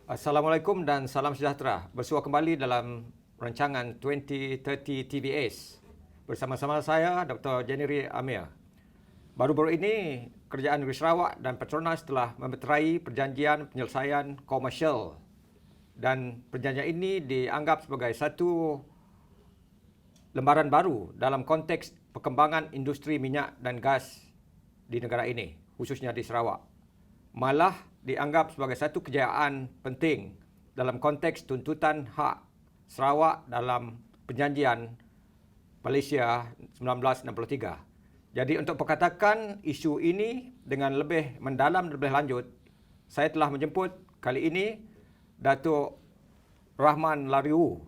Assalamualaikum dan salam sejahtera. Bersua kembali dalam rancangan 2030 TVS. Bersama-sama saya, Dr. Jennery Amir. Baru-baru ini, Kerajaan Negeri Sarawak dan Petronas telah memeterai perjanjian penyelesaian komersial. Dan perjanjian ini dianggap sebagai satu lembaran baru dalam konteks perkembangan industri minyak dan gas di negara ini, khususnya di Sarawak. Malah dianggap sebagai satu kejayaan penting dalam konteks tuntutan hak Sarawak dalam perjanjian Malaysia 1963. Jadi untuk perkatakan isu ini dengan lebih mendalam dan lebih lanjut, saya telah menjemput kali ini Datuk Rahman Lariu,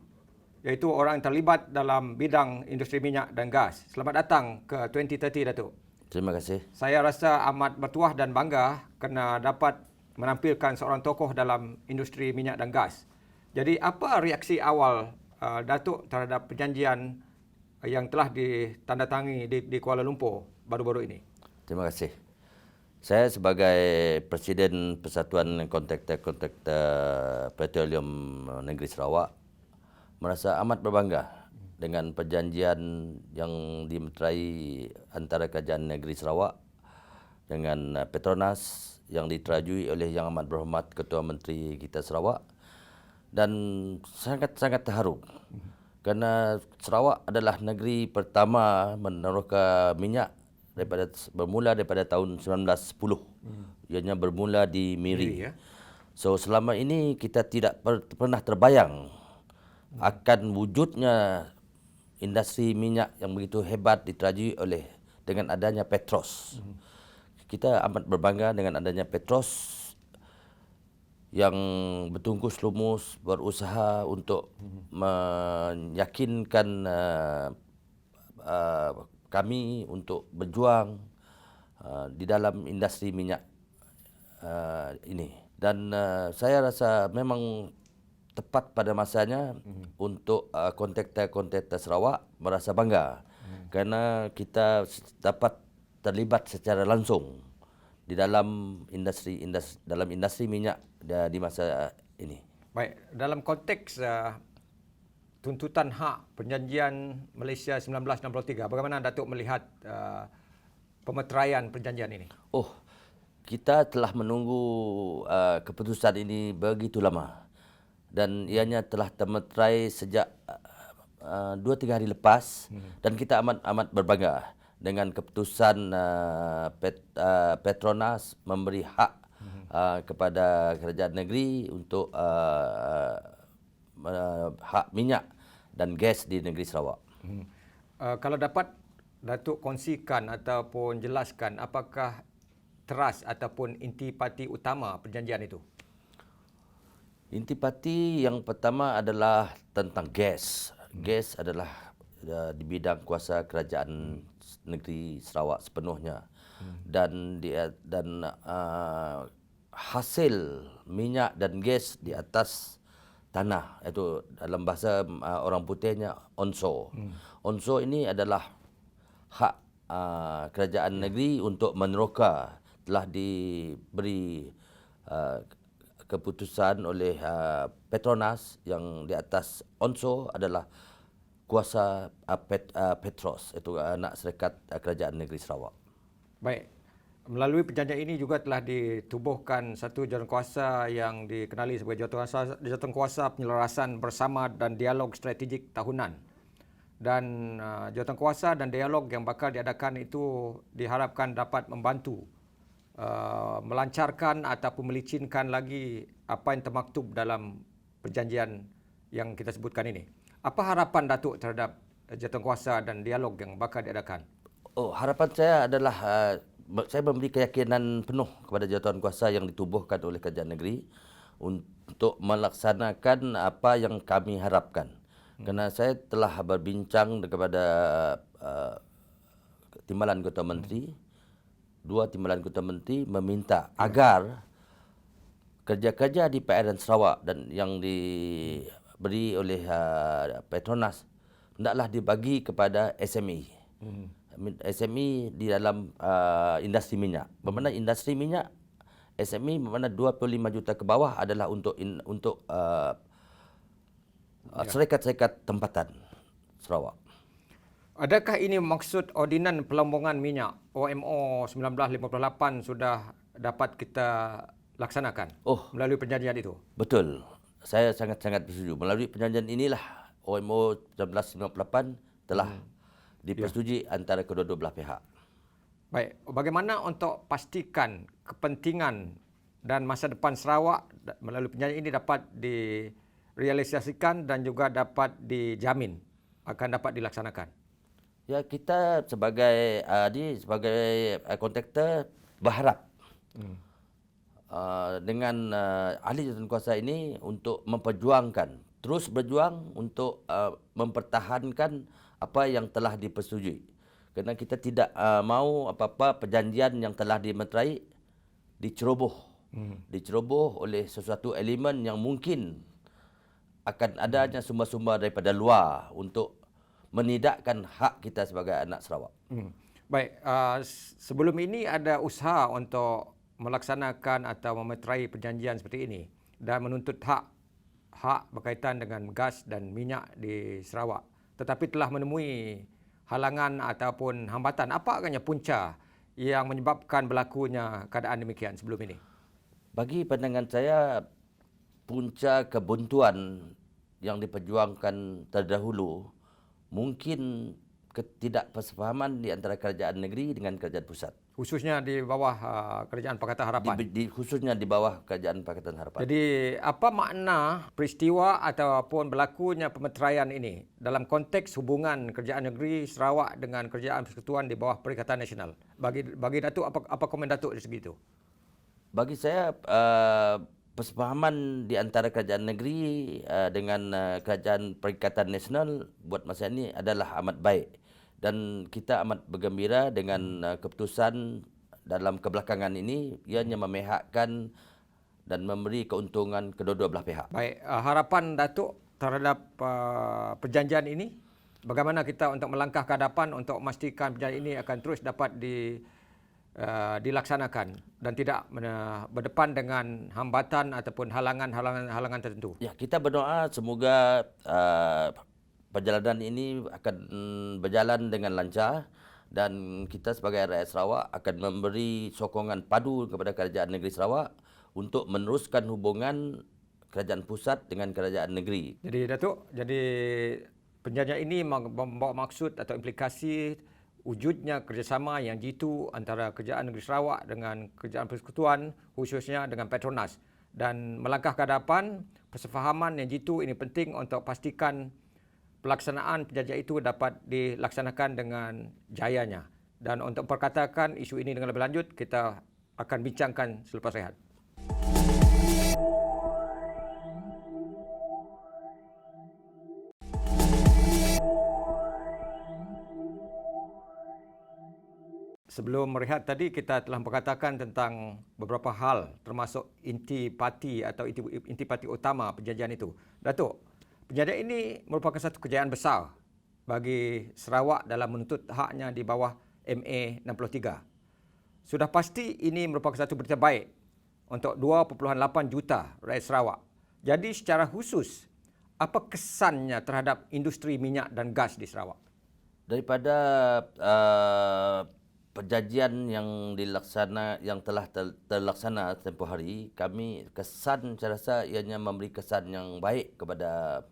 iaitu orang yang terlibat dalam bidang industri minyak dan gas. Selamat datang ke 2030, Datuk. Terima kasih. Saya rasa amat bertuah dan bangga kerana dapat menampilkan seorang tokoh dalam industri minyak dan gas. Jadi apa reaksi awal Datuk terhadap perjanjian yang telah ditandatangani di Kuala Lumpur baru-baru ini? Terima kasih. Saya sebagai Presiden Persatuan Kontraktor Petroleum Negeri Sarawak merasa amat berbangga dengan perjanjian yang dimeterai antara Kerajaan Negeri Sarawak dengan Petronas yang diterajui oleh Yang Amat Berhormat Ketua Menteri kita Sarawak, dan sangat-sangat terharu kerana Sarawak adalah negeri pertama meneroka minyak bermula daripada tahun 1910. Ianya bermula di Miri. So selama ini kita tidak pernah terbayang akan wujudnya industri minyak yang begitu hebat diterajui dengan adanya Petros. Kita amat berbangga dengan adanya Petros yang bertungkus lumus berusaha untuk meyakinkan kami untuk berjuang di dalam industri minyak ini. Dan saya rasa memang tepat pada masanya untuk kontraktor Sarawak merasa bangga kerana kita dapat terlibat secara langsung di dalam industri minyak di masa ini. Baik, dalam konteks tuntutan hak perjanjian Malaysia 1963, bagaimana Datuk melihat pemeteraian perjanjian ini? Kita telah menunggu keputusan ini begitu lama, dan ianya telah termeterai sejak 2-3 hari lepas, dan kita amat berbangga dengan keputusan Petronas memberi hak kepada kerajaan negeri untuk hak minyak dan gas di negeri Sarawak. Kalau dapat Datuk kongsikan ataupun jelaskan apakah teras ataupun intipati utama perjanjian itu? Intipati yang pertama adalah tentang gas. Gas adalah di bidang kuasa kerajaan negeri Sarawak sepenuhnya, dan hasil minyak dan gas di atas tanah, itu dalam bahasa orang putihnya onshore. Onshore ini adalah hak kerajaan negeri untuk meneroka. Telah diberi keputusan oleh Petronas yang di atas onshore adalah kuasa Petros, itu anak syarikat kerajaan negeri Sarawak. Baik, melalui perjanjian ini juga telah ditubuhkan satu jawatankuasa yang dikenali sebagai jawatankuasa penyelarasan bersama dan dialog strategik tahunan. Dan jawatankuasa dan dialog yang bakal diadakan itu diharapkan dapat membantu melancarkan ataupun melicinkan lagi apa yang termaktub dalam perjanjian yang kita sebutkan ini. Apa harapan Datuk terhadap jawatankuasa dan dialog yang bakal diadakan? Harapan saya adalah saya memberi keyakinan penuh kepada jawatankuasa yang ditubuhkan oleh kerajaan negeri untuk melaksanakan apa yang kami harapkan. Kerana saya telah berbincang kepada Timbalan Ketua Menteri, dua Timbalan Ketua Menteri meminta agar kerja-kerja di PRN Sarawak dan yang diberi oleh Petronas hendaklah dibagi kepada SME. SME di dalam industri minyak. Bermakna industri minyak SME mana 25 juta ke bawah adalah untuk syarikat-syarikat tempatan Sarawak. Adakah ini maksud Ordinan Pelombongan Minyak OMO 1958 sudah dapat kita laksanakan melalui perjanjian itu? Betul. Saya sangat-sangat bersetuju. Melalui perjanjian inilah OMO 1958 telah dipersetujui antara kedua-dua belah pihak. Baik, bagaimana untuk pastikan kepentingan dan masa depan Sarawak melalui perjanjian ini dapat direalisasikan dan juga dapat dijamin akan dapat dilaksanakan? Ya, kita sebagai kontraktor berharap dengan ahli jawatankuasa ini untuk terus berjuang untuk mempertahankan apa yang telah dipersetujui. Kerana kita tidak mahu apa-apa perjanjian yang telah dimeterai diceroboh oleh sesuatu elemen yang mungkin akan adanya sumber-sumber daripada luar untuk menidakkan hak kita sebagai anak Sarawak. Baik, sebelum ini ada usaha untuk melaksanakan atau memeterai perjanjian seperti ini dan menuntut hak berkaitan dengan gas dan minyak di Sarawak, tetapi telah menemui halangan ataupun hambatan. Apa agaknya punca yang menyebabkan berlakunya keadaan demikian sebelum ini? Bagi pandangan saya, punca kebuntuan yang diperjuangkan terdahulu mungkin ketidakpersefahaman di antara kerajaan negeri dengan kerajaan pusat. Khususnya di bawah Kerajaan Pakatan Harapan. Khususnya di bawah Kerajaan Pakatan Harapan. Jadi apa makna peristiwa ataupun berlakunya pemeteraian ini dalam konteks hubungan Kerajaan Negeri Sarawak dengan Kerajaan Persekutuan di bawah Perikatan Nasional? Bagi Datuk, apa komen Datuk dari segi itu? Bagi saya, persefahaman di antara kerajaan negeri dengan kerajaan Perikatan Nasional buat masa ini adalah amat baik. Dan kita amat bergembira dengan keputusan dalam kebelakangan ini, ianya memihakkan dan memberi keuntungan kedua-dua belah pihak. Baik, harapan Datuk terhadap perjanjian ini, bagaimana kita untuk melangkah ke hadapan untuk memastikan perjanjian ini akan terus dapat dilaksanakan dan tidak berdepan dengan hambatan ataupun halangan tertentu. Ya, kita berdoa semoga perjalanan ini akan berjalan dengan lancar dan kita sebagai rakyat Sarawak akan memberi sokongan padu kepada kerajaan negeri Sarawak untuk meneruskan hubungan kerajaan pusat dengan kerajaan negeri. Jadi Datuk, perjanjian ini membawa maksud atau implikasi wujudnya kerjasama yang jitu antara Kerajaan Negeri Sarawak dengan Kerajaan Persekutuan, khususnya dengan Petronas. Dan melangkah ke hadapan, persefahaman yang jitu ini penting untuk pastikan pelaksanaan perjanjian itu dapat dilaksanakan dengan jayanya. Dan untuk perkatakan isu ini dengan lebih lanjut, kita akan bincangkan selepas rehat. Sebelum merehat tadi, kita telah berkatakan tentang beberapa hal termasuk intipati atau intipati utama perjanjian itu. Datuk, perjanjian ini merupakan satu kejayaan besar bagi Sarawak dalam menuntut haknya di bawah MA 63. Sudah pasti ini merupakan satu berita baik untuk 2.8 juta rakyat Sarawak. Jadi secara khusus, apa kesannya terhadap industri minyak dan gas di Sarawak? Daripada perjanjian yang telah terlaksana tempoh hari, kami kesan saya rasa ianya memberi kesan yang baik kepada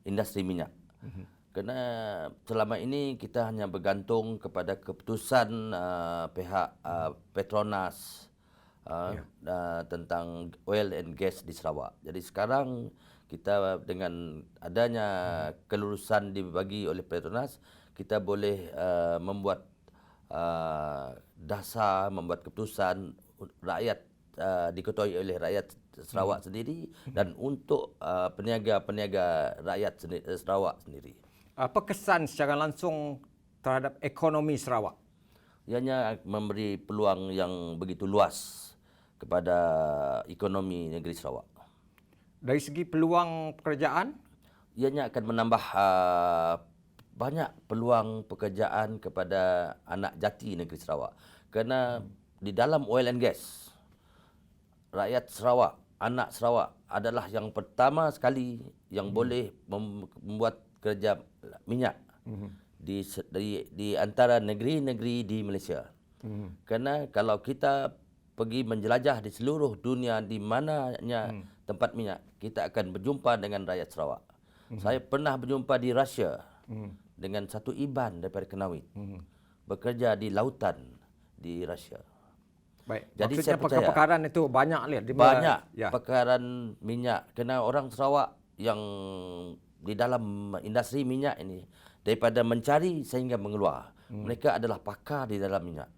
industri minyak. Kerana selama ini kita hanya bergantung kepada keputusan pihak Petronas tentang oil and gas di Sarawak. Jadi sekarang kita dengan adanya kelurusan dibagi oleh Petronas, kita boleh membuat dasar, membuat keputusan rakyat diketuai oleh rakyat Sarawak sendiri dan untuk peniaga-peniaga rakyat Sarawak sendiri. Apa kesan secara langsung terhadap ekonomi Sarawak? Ianya memberi peluang yang begitu luas kepada ekonomi negeri Sarawak. Dari segi peluang pekerjaan? Ianya akan menambah banyak peluang pekerjaan kepada anak jati negeri Sarawak. Kerana di dalam oil and gas, rakyat Sarawak, anak Sarawak adalah yang pertama sekali yang boleh membuat kerja minyak di antara negeri-negeri di Malaysia. Kerana kalau kita pergi menjelajah di seluruh dunia di mananya tempat minyak, kita akan berjumpa dengan rakyat Sarawak. Saya pernah berjumpa di Rusia dengan satu iban daripada Kenawit, bekerja di lautan di Rusia. Baik. Jadi Maksudnya saya percaya perkaran itu banyak lihat. banyak Ya. perkaran minyak, kerana orang Sarawak yang di dalam industri minyak ini daripada mencari sehingga mengeluar, mereka adalah pakar di dalam minyak.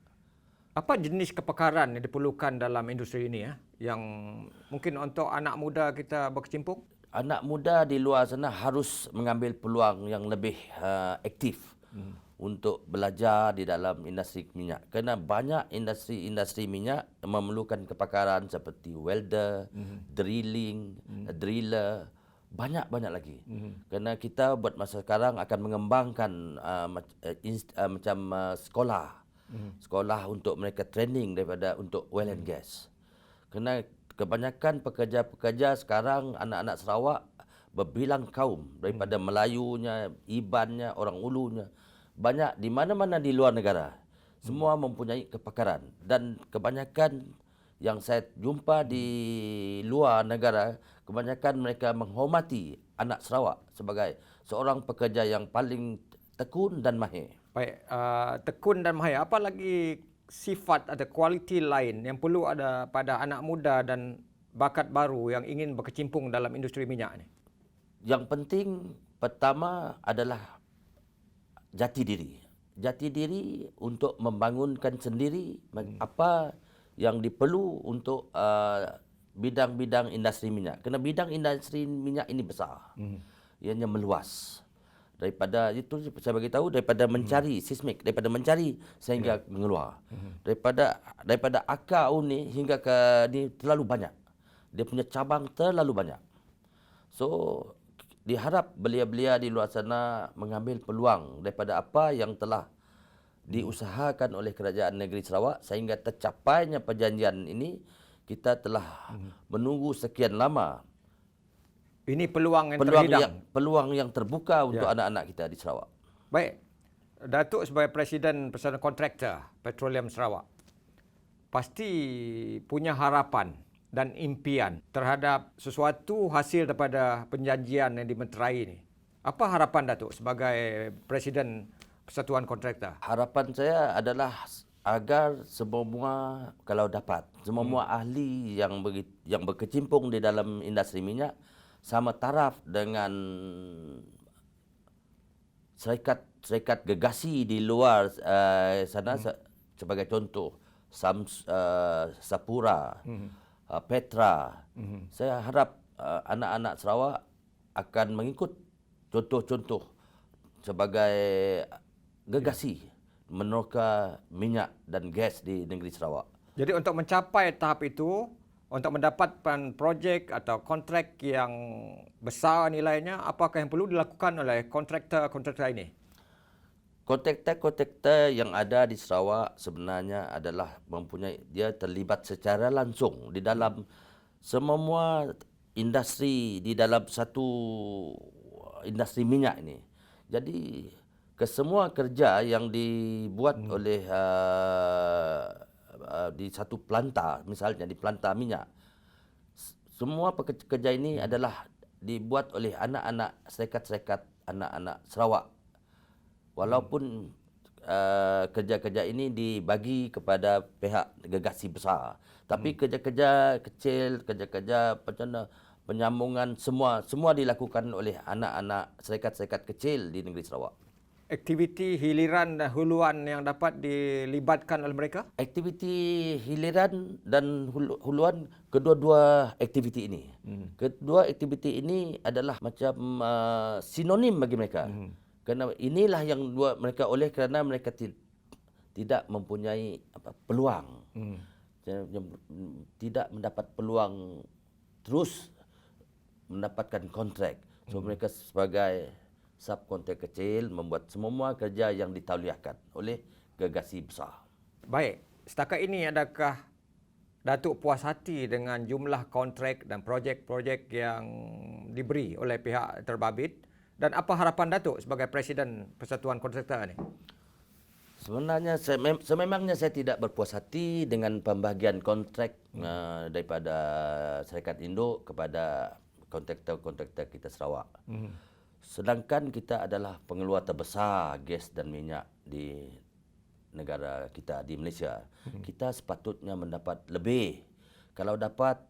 Apa jenis kepakaran yang diperlukan dalam industri ini ya, yang mungkin untuk anak muda kita berkecimpung? Anak muda di luar sana harus mengambil peluang yang lebih aktif untuk belajar di dalam industri minyak. Kerana banyak industri minyak memerlukan kepakaran seperti welder, drilling, driller, banyak-banyak lagi. Kerana kita buat masa sekarang akan mengembangkan macam sekolah. Sekolah untuk mereka training untuk oil and gas. Kerana kebanyakan pekerja-pekerja sekarang anak-anak Sarawak berbilang kaum daripada Melayunya, Ibannya, orang Ulunya. Banyak di mana-mana di luar negara. Semua mempunyai kepakaran. Dan kebanyakan yang saya jumpa di luar negara, kebanyakan mereka menghormati anak Sarawak sebagai seorang pekerja yang paling tekun dan mahir. Baik, tekun dan mahir. Apa lagi sifat atau kualiti lain yang perlu ada pada anak muda dan bakat baru yang ingin berkecimpung dalam industri minyak ini? Yang penting pertama adalah jati diri. Jati diri untuk membangunkan sendiri apa yang diperlu untuk bidang-bidang industri minyak. Kerana bidang industri minyak ini besar. Ianya meluas. Daripada itu saya bagi tahu daripada mencari seismik, daripada mencari sehingga mengeluar. Daripada akar ni hingga ke ni terlalu banyak. Dia punya cabang terlalu banyak. So diharap belia-belia di luar sana mengambil peluang daripada apa yang telah diusahakan oleh kerajaan negeri Sarawak sehingga tercapainya perjanjian ini. Kita telah menunggu sekian lama. Ini peluang yang terhidang. Peluang yang terbuka untuk anak-anak kita di Sarawak. Baik, Datuk sebagai Presiden Persatuan Kontraktor Petroleum Sarawak pasti punya harapan dan impian terhadap sesuatu hasil daripada perjanjian yang dimeterai ini. Apa harapan Datuk sebagai Presiden Persatuan Kontraktor? Harapan saya adalah agar semua kalau dapat semua ahli yang berkecimpung di dalam industri minyak sama taraf dengan syarikat gegasi di luar sana sebagai contoh Sapura, Petra. Saya harap anak-anak Sarawak akan mengikut contoh-contoh sebagai gegasi meneroka minyak dan gas di negeri Sarawak. Jadi untuk mencapai tahap itu, untuk mendapatkan projek atau kontrak yang besar nilainya, apakah yang perlu dilakukan oleh kontraktor-kontraktor ini? Kontraktor-kontraktor yang ada di Sarawak sebenarnya adalah dia terlibat secara langsung di dalam semua industri di dalam satu industri minyak ini. Jadi kesemua kerja yang dibuat oleh di satu pelantar, misalnya di pelantar minyak, semua pekerja ini adalah dibuat oleh anak-anak syarikat-syarikat anak-anak Sarawak. Walaupun kerja-kerja ini dibagi kepada pihak gegasi besar, tapi kerja-kerja kecil, kerja-kerja penyambungan semua dilakukan oleh anak-anak syarikat-syarikat kecil di negeri Sarawak. Aktiviti hiliran dan huluan yang dapat dilibatkan oleh mereka? Aktiviti hiliran dan huluan, kedua-dua aktiviti ini. Kedua aktiviti ini adalah macam sinonim bagi mereka. Kerana inilah yang buat mereka oleh kerana mereka tidak mempunyai peluang. Tidak mendapat peluang terus mendapatkan kontrak. So mereka sebagai subkontrak kecil membuat semua kerja yang ditauliahkan oleh gegasi besar. Baik, setakat ini adakah Datuk puas hati dengan jumlah kontrak dan projek-projek yang diberi oleh pihak terbabit? Dan apa harapan Datuk sebagai Presiden Persatuan Kontraktor ini? Sebenarnya sememangnya saya tidak berpuas hati dengan pembahagian kontrak daripada Syarikat Induk kepada kontraktor-kontraktor kita Sarawak. Sedangkan kita adalah pengeluar terbesar gas dan minyak di negara kita, di Malaysia. Kita sepatutnya mendapat lebih. Kalau dapat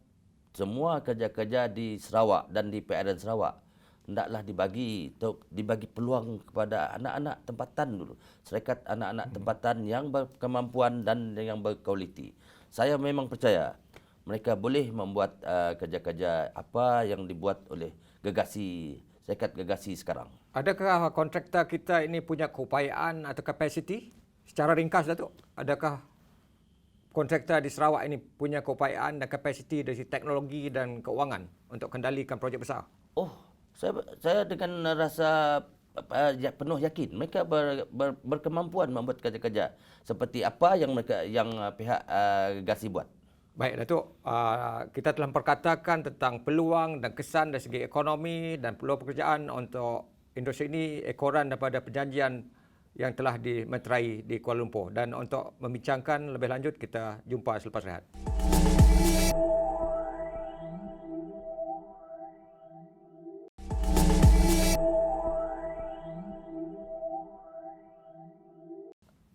semua kerja-kerja di Sarawak dan di PRN Sarawak, hendaklah dibagi peluang kepada anak-anak tempatan dulu. Syarikat anak-anak tempatan yang berkemampuan dan yang berkualiti. Saya memang percaya mereka boleh membuat kerja-kerja apa yang dibuat oleh syarikat gegasi sekarang. Adakah kontraktor kita ini punya keupayaan atau kapasiti? Secara ringkas, Datuk, adakah kontraktor di Sarawak ini punya keupayaan dan kapasiti dari segi teknologi dan keuangan untuk kendalikan projek besar? Oh, saya dengan rasa penuh yakin mereka berkemampuan membuat kerja-kerja seperti apa yang pihak gegasi buat. Baik, Datuk. Kita telah memperkatakan tentang peluang dan kesan dari segi ekonomi dan peluang pekerjaan untuk industri ini ekoran daripada perjanjian yang telah dimeterai di Kuala Lumpur. Dan untuk membincangkan lebih lanjut, kita jumpa selepas rehat.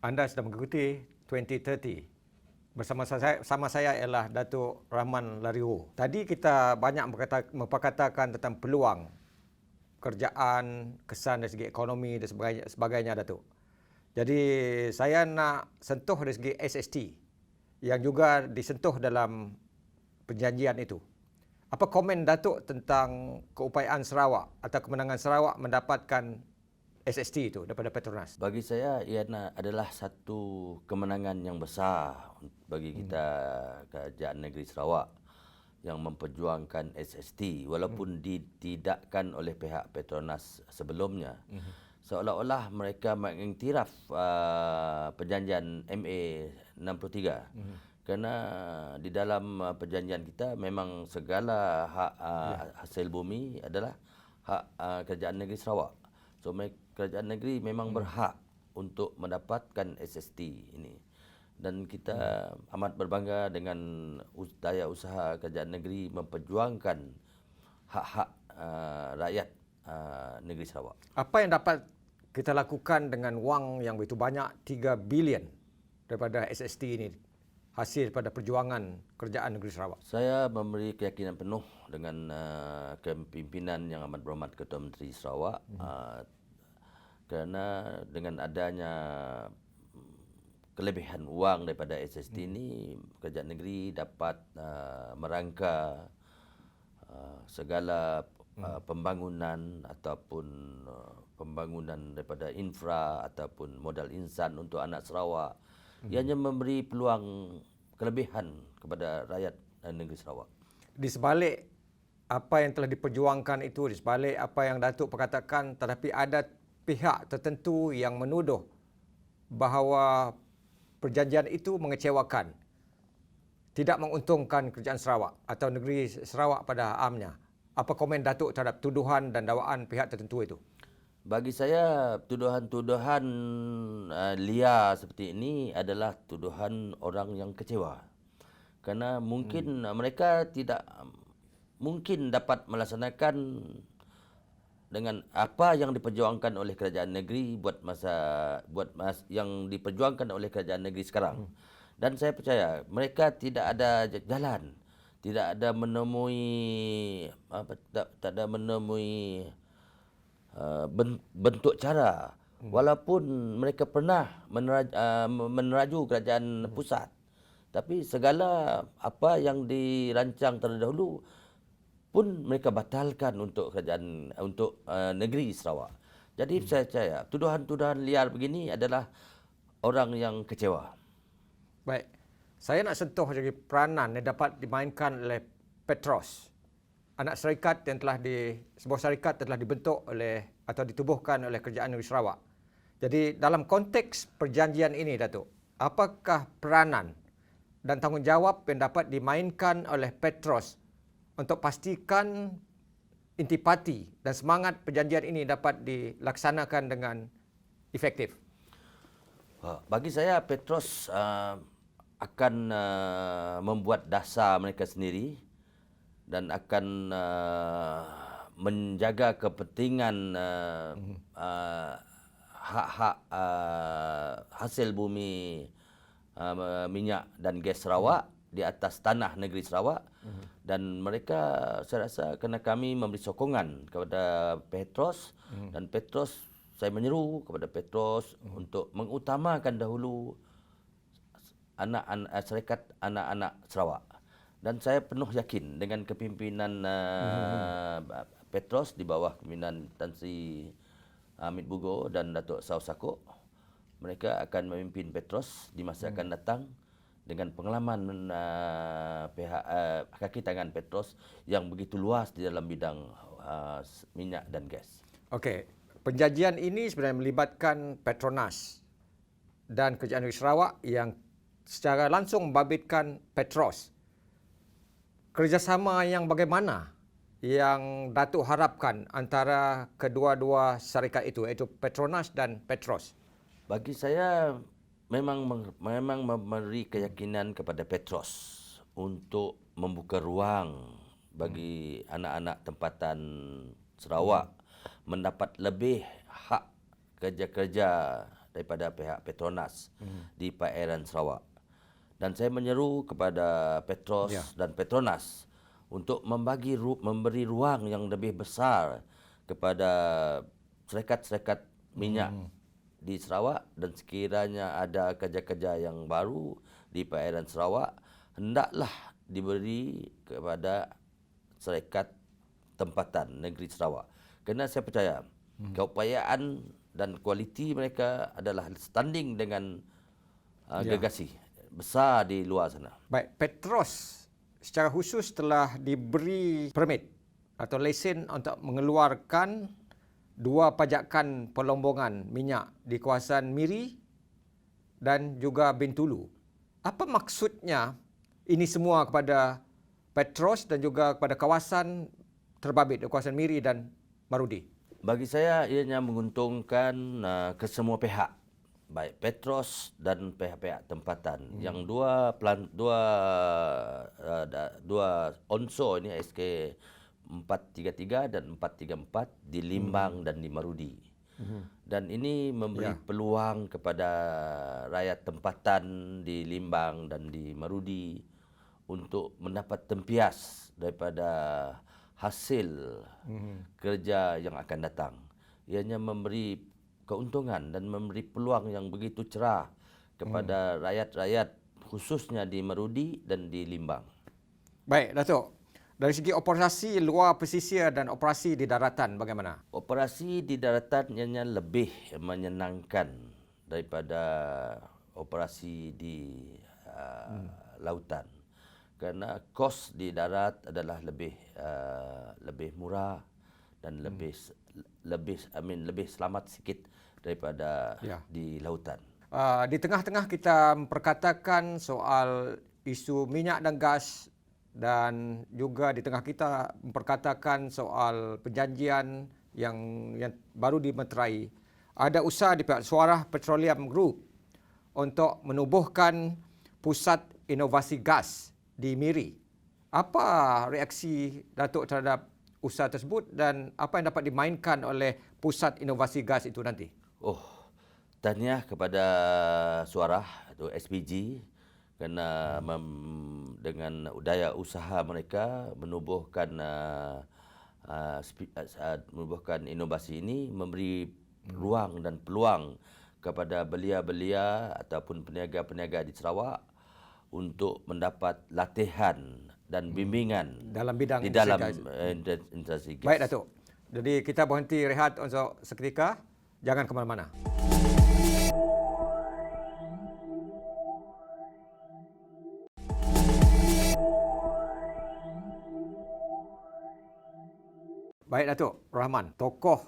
Anda sedang mengikuti 2030. Bersama saya ialah Datuk Rahman Lariwo. Tadi kita banyak memperkatakan tentang peluang kerjaan, kesan dari segi ekonomi dan sebagainya, Datuk. Jadi saya nak sentuh dari segi SST yang juga disentuh dalam perjanjian itu. Apa komen Datuk tentang keupayaan Sarawak atau kemenangan Sarawak mendapatkan SST itu daripada Petronas? Bagi saya ia adalah satu kemenangan yang besar bagi kita kerajaan negeri Sarawak yang memperjuangkan SST walaupun ditidakkan oleh pihak Petronas sebelumnya. Seolah-olah mereka mengiktiraf perjanjian MA 63. Kerana di dalam perjanjian kita memang segala hak hasil bumi adalah hak kerajaan negeri Sarawak. So kerajaan negeri memang berhak untuk mendapatkan SST ini. Dan kita amat berbangga dengan daya usaha kerajaan negeri memperjuangkan hak-hak rakyat negeri Sarawak. Apa yang dapat kita lakukan dengan wang yang begitu banyak, 3 bilion daripada SST ini, hasil pada perjuangan kerajaan negeri Sarawak? Saya memberi keyakinan penuh dengan kepimpinan yang amat berhormat Ketua Menteri Sarawak kerana dengan adanya kelebihan wang daripada SST ini, kerajaan negeri dapat merangka segala pembangunan ataupun pembangunan daripada infra ataupun modal insan untuk anak Sarawak. Ianya memberi peluang kelebihan kepada rakyat negeri Sarawak. Di sebalik apa yang telah diperjuangkan itu, di sebalik apa yang Datuk perkatakan, tetapi ada pihak tertentu yang menuduh bahawa perjanjian itu mengecewakan, tidak menguntungkan kerajaan Sarawak atau negeri Sarawak pada amnya. Apa komen Datuk terhadap tuduhan dan dakwaan pihak tertentu itu? Bagi saya, tuduhan-tuduhan liar seperti ini adalah tuduhan orang yang kecewa. Kerana mungkin mereka tidak mungkin dapat melaksanakan dengan apa yang diperjuangkan oleh kerajaan negeri yang diperjuangkan oleh kerajaan negeri sekarang. Dan saya percaya mereka tidak ada jalan, tidak ada menemui bentuk cara walaupun mereka pernah meneraju kerajaan pusat, tapi segala apa yang dirancang terdahulu pun mereka batalkan untuk kerajaan negeri Sarawak. Jadi saya percaya tuduhan-tuduhan liar begini adalah orang yang kecewa. Baik. Saya nak sentuh lagi peranan yang dapat dimainkan oleh Petros. Anak syarikat yang sebuah syarikat telah dibentuk oleh atau ditubuhkan oleh kerajaan negeri Sarawak. Jadi dalam konteks perjanjian ini, Datuk, apakah peranan dan tanggungjawab yang dapat dimainkan oleh Petros untuk pastikan intipati dan semangat perjanjian ini dapat dilaksanakan dengan efektif? Bagi saya Petros akan membuat dasar mereka sendiri dan akan menjaga kepentingan hak-hak hasil bumi minyak dan gas Sarawak di atas tanah negeri Sarawak. Dan mereka, saya rasa, kerana kami memberi sokongan kepada Petros dan Petros, saya menyeru kepada Petros untuk mengutamakan dahulu syarikat anak-anak Sarawak. Dan saya penuh yakin dengan kepimpinan Petros di bawah kepimpinan Tan Sri Hamid Bugo dan Datuk Saw Sakok, mereka akan memimpin Petros di masa akan datang dengan pengalaman pihak kaki tangan Petros yang begitu luas di dalam bidang minyak dan gas. Okey, perjanjian ini sebenarnya melibatkan Petronas dan Kerajaan Negeri Sarawak yang secara langsung membabitkan Petros. Kerjasama yang bagaimana yang Datuk harapkan antara kedua-dua syarikat itu, iaitu Petronas dan Petros? Bagi saya memang memberi keyakinan kepada Petros untuk membuka ruang bagi anak-anak tempatan Sarawak mendapat lebih hak kerja-kerja daripada pihak Petronas di perairan Sarawak. Dan saya menyeru kepada Petros dan Petronas untuk memberi ruang yang lebih besar kepada syarikat-syarikat minyak di Sarawak, dan sekiranya ada kerja-kerja yang baru di perairan Sarawak, hendaklah diberi kepada syarikat tempatan negeri Sarawak. Kerana saya percaya keupayaan dan kualiti mereka adalah standing dengan gergasi besar di luar sana. Baik, Petros secara khusus telah diberi permit atau lesen untuk mengeluarkan 2 pajakan pelombongan minyak di kawasan Miri dan juga Bintulu. Apa maksudnya ini semua kepada Petros dan juga kepada kawasan terbabit di kawasan Miri dan Marudi? Bagi saya ianya menguntungkan kesemua pihak, baik Petros dan pihak-pihak tempatan. Yang dua unsur ini, SK 433 dan 434 di Limbang dan di Marudi. Dan ini memberi peluang kepada rakyat tempatan di Limbang dan di Marudi untuk mendapat tempias daripada hasil kerja yang akan datang. Ianya memberi keuntungan dan memberi peluang yang begitu cerah kepada rakyat-rakyat khususnya di Marudi dan di Limbang. Baik, Datuk. Dari segi operasi luar pesisir dan operasi di daratan bagaimana? Operasi di daratan ianya lebih menyenangkan daripada operasi di lautan. Kerana kos di darat adalah lebih murah dan lebih selamat sikit daripada di lautan. Di tengah-tengah kita memperkatakan soal isu minyak dan gas, dan juga di tengah kita memperkatakan soal perjanjian yang baru dimeterai, ada usaha di pihak Suara Petroleum Group untuk menubuhkan pusat inovasi gas di Miri. Apa reaksi Datuk terhadap usaha tersebut dan apa yang dapat dimainkan oleh pusat inovasi gas itu nanti? Tahniah kepada Suara atau SPG kerana dengan daya usaha mereka menubuhkan inovasi ini, memberi ruang dan peluang kepada belia-belia ataupun peniaga-peniaga di Sarawak untuk mendapat latihan dan bimbingan dalam bidang industri gas. Baik, Datuk. Jadi kita berhenti rehat untuk seketika. Jangan ke mana-mana. Baik, Datuk Rahman, tokoh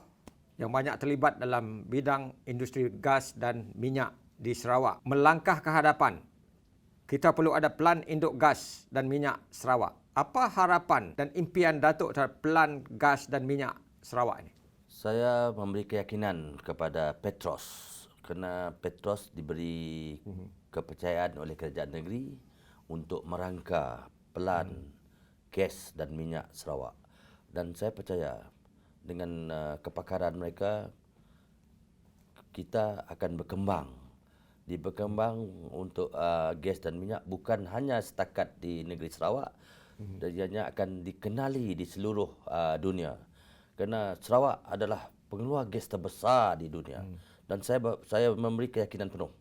yang banyak terlibat dalam bidang industri gas dan minyak di Sarawak. Melangkah ke hadapan, kita perlu ada pelan induk gas dan minyak Sarawak. Apa harapan dan impian Datuk terhadap pelan gas dan minyak Sarawak ini? Saya memberi keyakinan kepada Petros kerana Petros diberi kepercayaan oleh kerajaan negeri untuk merangka pelan gas dan minyak Sarawak. Dan saya percaya dengan kepakaran mereka, kita akan berkembang untuk gas dan minyak bukan hanya setakat di negeri Sarawak, dan ianya akan dikenali di seluruh dunia. Kerana Sarawak adalah pengeluar gas terbesar di dunia. Dan saya memberi keyakinan penuh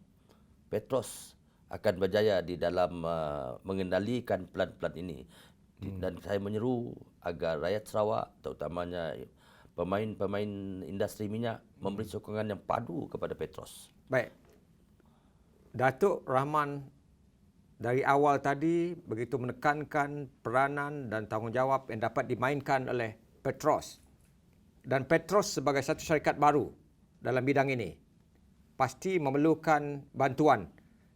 Petros akan berjaya di dalam mengendalikan pelan-pelan ini. Dan saya menyeru agar rakyat Sarawak, terutamanya pemain-pemain industri minyak, memberi sokongan yang padu kepada Petros. Baik. Datuk Rahman dari awal tadi begitu menekankan peranan dan tanggungjawab yang dapat dimainkan oleh Petros. Dan Petros sebagai satu syarikat baru dalam bidang ini pasti memerlukan bantuan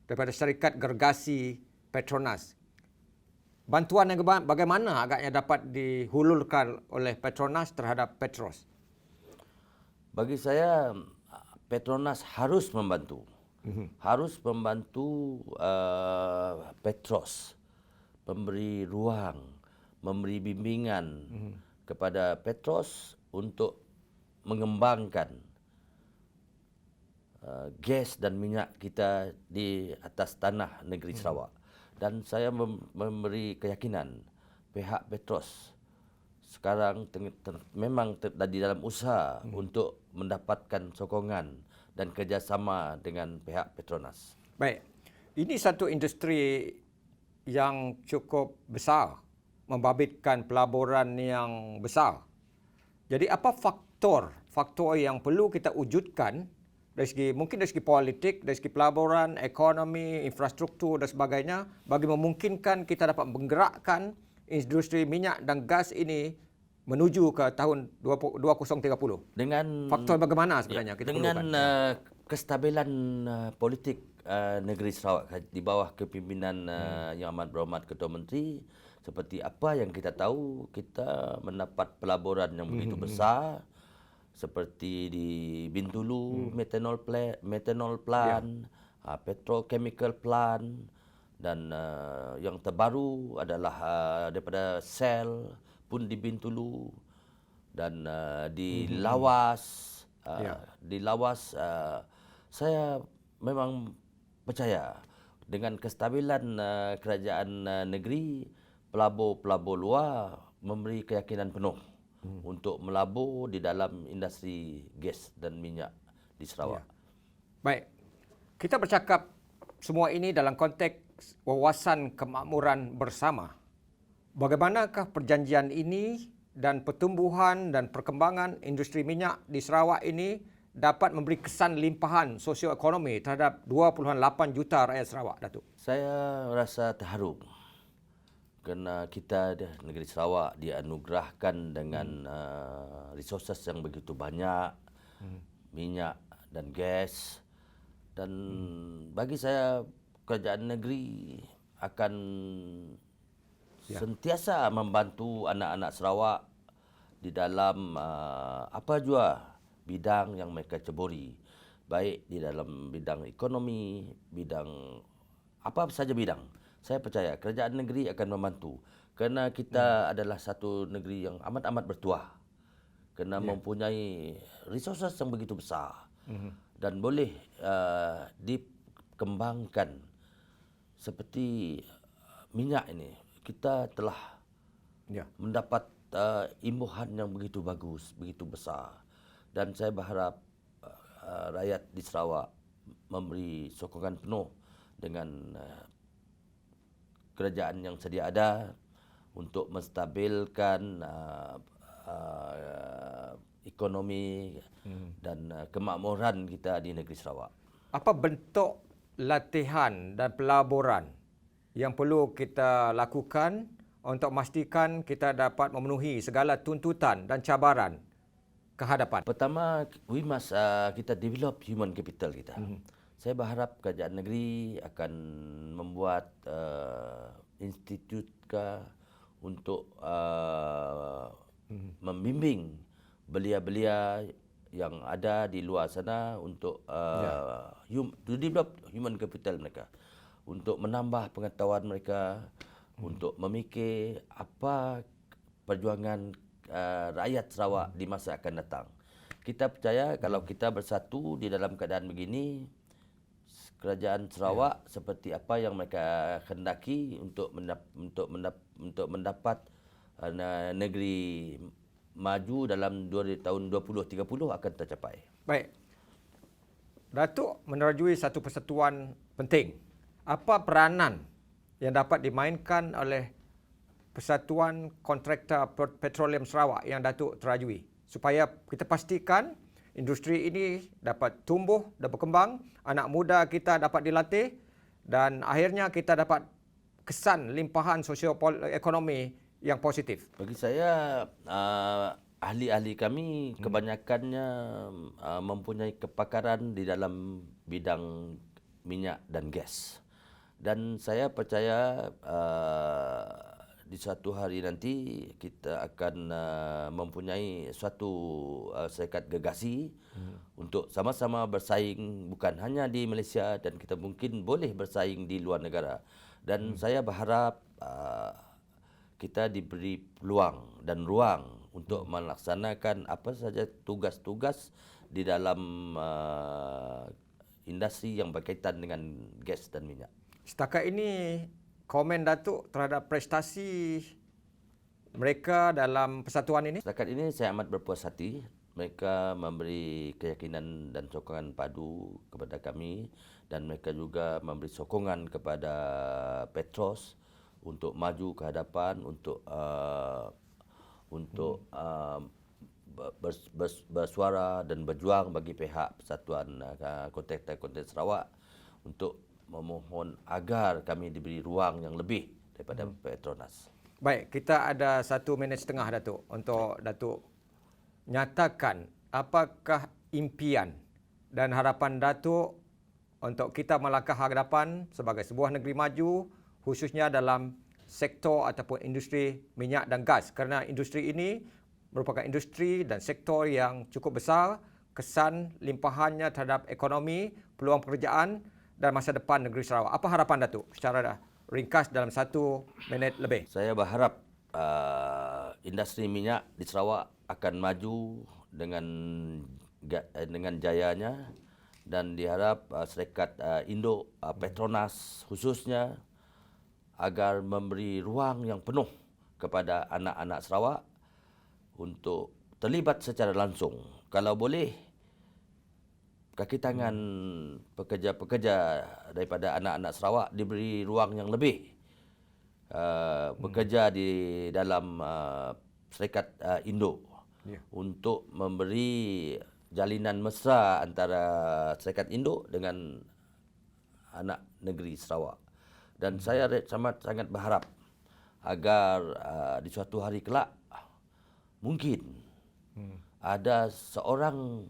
daripada syarikat gergasi Petronas. Bantuan yang bagaimana agaknya dapat dihulurkan oleh Petronas terhadap Petros? Bagi saya, Petronas harus membantu. Harus membantu Petros, memberi ruang, memberi bimbingan kepada Petros untuk mengembangkan gas dan minyak kita di atas tanah negeri Sarawak. Dan saya memberi keyakinan pihak Petros sekarang memang di dalam usaha untuk mendapatkan sokongan dan kerjasama dengan pihak Petronas. Baik, ini satu industri yang cukup besar, membabitkan pelaburan yang besar. Jadi apa faktor yang perlu kita wujudkan mungkin dari segi politik, dari segi pelaburan, ekonomi, infrastruktur dan sebagainya bagi memungkinkan kita dapat menggerakkan industri minyak dan gas ini menuju ke tahun 2030. Dengan faktor bagaimana sebenarnya kita dengan perlukan? kestabilan politik negeri Sarawak di bawah kepimpinan Yang Amat Berhormat Ketua Menteri, seperti apa yang kita tahu, kita mendapat pelaburan yang begitu besar seperti di Bintulu methanol plant, petrochemical plant, dan yang terbaru adalah daripada Shell pun di Bintulu, dan di Lawas. Di Lawas, saya memang percaya dengan kestabilan kerajaan negeri, pelabur-pelabur luar memberi keyakinan penuh untuk melabur di dalam industri gas dan minyak di Sarawak. Baik, kita bercakap semua ini dalam konteks wawasan kemakmuran bersama. Bagaimanakah perjanjian ini dan pertumbuhan dan perkembangan industri minyak di Sarawak ini dapat memberi kesan limpahan sosioekonomi terhadap 2.8 juta rakyat Sarawak, Datuk? Saya rasa terharu kerana kita negeri Sarawak dianugerahkan dengan resources yang begitu banyak, minyak dan gas. Dan bagi saya, kerajaan negeri akan sentiasa membantu anak-anak Sarawak di dalam apa jua bidang yang mereka ceburi, baik di dalam bidang ekonomi, bidang apa saja bidang. Saya percaya kerajaan negeri akan membantu kerana kita adalah satu negeri yang amat-amat bertuah, kerana mempunyai resources yang begitu besar dan boleh dikembangkan. Seperti minyak ini, kita telah mendapat imbuhan yang begitu bagus, begitu besar, dan saya berharap rakyat di Sarawak memberi sokongan penuh dengan kerajaan yang sedia ada untuk menstabilkan ekonomi dan kemakmuran kita di negeri Sarawak. Apa bentuk latihan dan pelaburan yang perlu kita lakukan untuk memastikan kita dapat memenuhi segala tuntutan dan cabaran ke hadapan? Pertama, we must kita develop human capital kita. Saya berharap kerajaan negeri akan membuat institut untuk membimbing belia-belia yang ada di luar sana untuk to develop human capital mereka, untuk menambah pengetahuan mereka, untuk memikir apa perjuangan rakyat Sarawak di masa akan datang. Kita percaya kalau kita bersatu di dalam keadaan begini, kerajaan Sarawak seperti apa yang mereka hendaki untuk mendapat negeri maju dalam tahun 2030 akan tercapai. Baik. Datuk menerajui satu persatuan penting. Apa peranan yang dapat dimainkan oleh Persatuan Kontraktor Petroleum Sarawak yang Datuk terajui supaya kita pastikan industri ini dapat tumbuh dan berkembang, anak muda kita dapat dilatih dan akhirnya kita dapat kesan limpahan sosio-ekonomi yang positif? Bagi saya, ahli-ahli kami kebanyakannya mempunyai kepakaran di dalam bidang minyak dan gas. Dan saya percaya di suatu hari nanti kita akan mempunyai suatu serikat gergasi untuk sama-sama bersaing bukan hanya di Malaysia dan kita mungkin boleh bersaing di luar negara. Dan saya berharap kita diberi peluang dan ruang untuk melaksanakan apa saja tugas-tugas di dalam industri yang berkaitan dengan gas dan minyak. Setakat ini, komen Datuk terhadap prestasi mereka dalam persatuan ini? Setakat ini saya amat berpuas hati. Mereka memberi keyakinan dan sokongan padu kepada kami dan mereka juga memberi sokongan kepada Petros untuk maju ke hadapan, untuk bersuara dan berjuang bagi pihak Persatuan Kontraktor Sarawak untuk memohon agar kami diberi ruang yang lebih daripada Petronas. Baik, kita ada 1 minit setengah Datuk untuk Datuk nyatakan apakah impian dan harapan Datuk untuk kita melangkah hadapan sebagai sebuah negeri maju khususnya dalam sektor ataupun industri minyak dan gas, kerana industri ini merupakan industri dan sektor yang cukup besar, kesan limpahannya terhadap ekonomi, peluang pekerjaan dan masa depan negeri Sarawak. Apa harapan Datuk secara ringkas dalam 1 minit lebih? Saya berharap industri minyak di Sarawak akan maju dengan jayanya dan diharap syarikat induk Petronas khususnya agar memberi ruang yang penuh kepada anak-anak Sarawak untuk terlibat secara langsung. Kalau boleh, kaki tangan pekerja-pekerja daripada anak-anak Sarawak diberi ruang yang lebih bekerja di dalam syarikat induk untuk memberi jalinan mesra antara syarikat induk dengan anak negeri Sarawak. Dan saya sangat berharap agar di suatu hari kelak mungkin ada seorang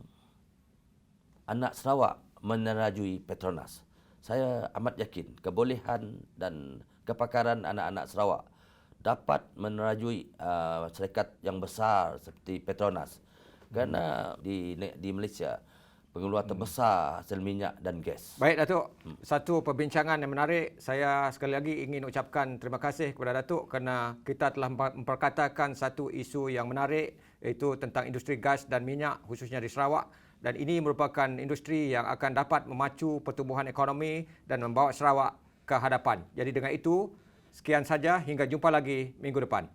anak Sarawak menerajui Petronas. Saya amat yakin kebolehan dan kepakaran anak-anak Sarawak dapat menerajui syarikat yang besar seperti Petronas. Kerana di Malaysia pengeluar terbesar hasil minyak dan gas. Baik Datuk, satu perbincangan yang menarik. Saya sekali lagi ingin ucapkan terima kasih kepada Datuk kerana kita telah memperkatakan satu isu yang menarik iaitu tentang industri gas dan minyak khususnya di Sarawak. Dan ini merupakan industri yang akan dapat memacu pertumbuhan ekonomi dan membawa Sarawak ke hadapan. Jadi dengan itu, sekian saja, hingga jumpa lagi minggu depan.